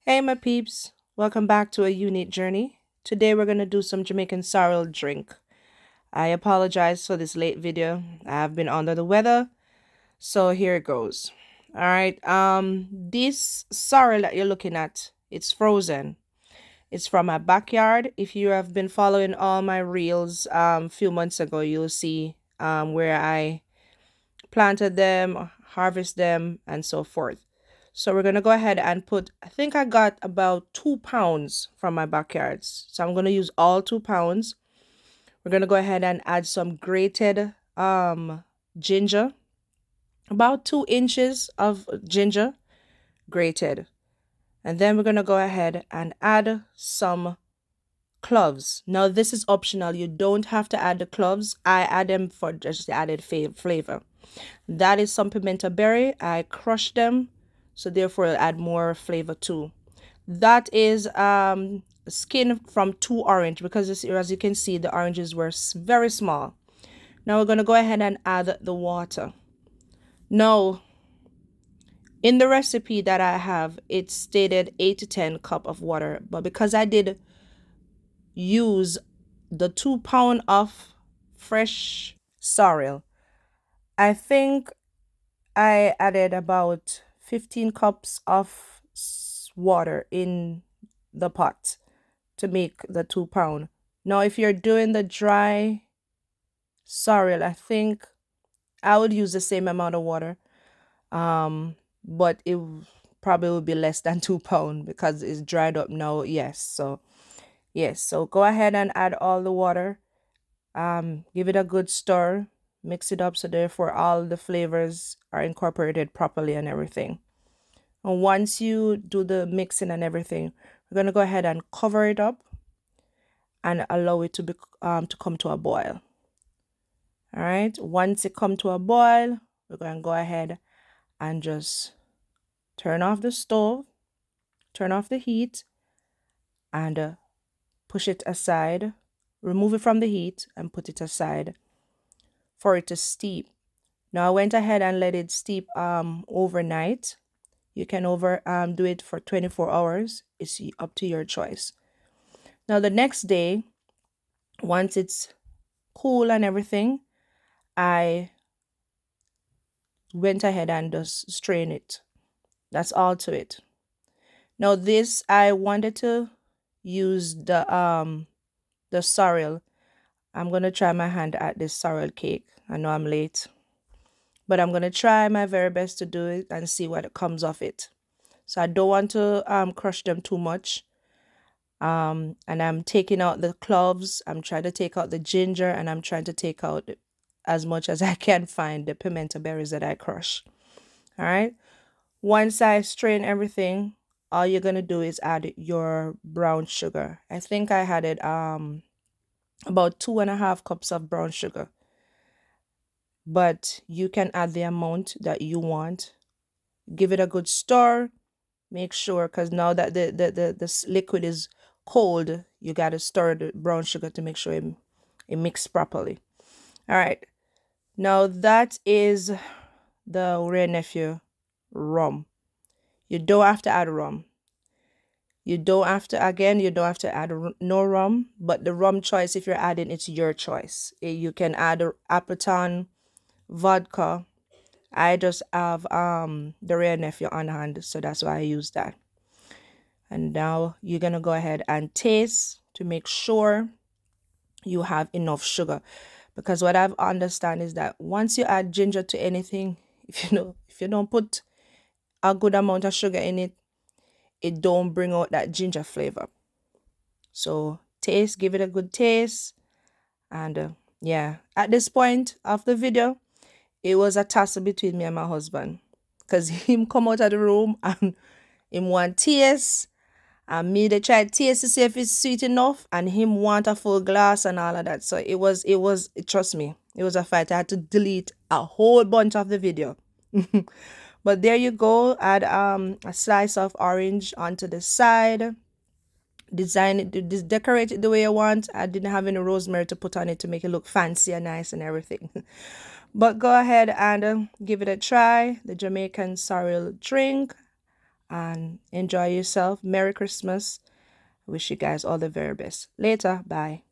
Hey, my peeps, welcome back to a unique journey. Today, we're going to do some Jamaican Sorrel Drink. I apologize for this late video. I've been under the weather, so here it goes. All right, this sorrel that you're looking at, it's frozen. It's from my backyard. If you have been following all my reels a few months ago, you'll see where I planted them, harvest them, and so forth. So we're going to go ahead and put, I think I got about 2 pounds from my backyards. So I'm going to use all 2 pounds. We're going to go ahead and add some grated ginger, about 2 inches of ginger grated. And then we're going to go ahead and add some cloves. Now, this is optional. You don't have to add the cloves. I add them for just the added flavor. That is some pimento berry. I crushed them, so therefore I'll add more flavor too. That is skin from 2 orange, because as you can see, the oranges were very small. Now we're going to go ahead and add the water. Now, in the recipe that I have, it stated 8 to 10 cup of water, but because I did use the 2 pound of fresh sorrel, I think I added about 15 cups of water in the pot to make the 2 pound. Now, if you're doing the dry sorrel, I think I would use the same amount of water. But it probably would be less than 2 pound because it's dried up now. Yes, so go ahead and add all the water. Give it a good stir, mix it up so therefore all the flavors are incorporated properly and everything. And once you do the mixing and everything, we're going to go ahead and cover it up and allow it to come to a boil. All right, once it come to a boil, we're going to go ahead and just turn off the stove, turn off the heat, and push it aside, remove it from the heat and put it aside for it to steep. Now I went ahead and let it steep overnight. You can do it for 24 hours. It's up to your choice. Now the next day, once it's cool and everything, I went ahead and just strain it. That's all to it. Now this, I wanted to use the sorrel. I'm gonna try my hand at this sorrel cake. I know I'm late, but I'm gonna try my very best to do it and see what comes of it. So I don't want to crush them too much. And I'm taking out the cloves. I'm trying to take out the ginger, and I'm trying to take out as much as I can find the pimento berries that I crush. All right. Once I strain everything, all you're gonna do is add your brown sugar. I think I had it about 2.5 cups of brown sugar, but you can add the amount that you want. Give it a good stir. Make sure, because now that the liquid is cold, you got to stir the brown sugar to make sure it mixes properly. All right. Now that is the Rare Nephew rum. You don't have to add rum. You don't have to add no rum, but the rum choice, if you're adding, it's your choice. You can add Appleton, vodka. I just have the Rare Nephew on hand, so that's why I use that. And now you're gonna go ahead and taste to make sure you have enough sugar, because what I've understand is that once you add ginger to anything, if you don't put a good amount of sugar in it, it don't bring out that ginger flavor. So give it a good taste. And yeah, at this point of the video, it was a tussle between me and my husband, because him come out of the room and him want taste, and me they try taste to see if it's sweet enough, and him want a full glass and all of that. So trust me, it was a fight. I had to delete a whole bunch of the video. But there you go. Add a slice of orange onto the side. Design it, decorate it the way you want. I didn't have any rosemary to put on it to make it look fancy and nice and everything. But go ahead and give it a try. The Jamaican Sorrel Drink. and enjoy yourself. Merry Christmas. Wish you guys all the very best. Later. Bye.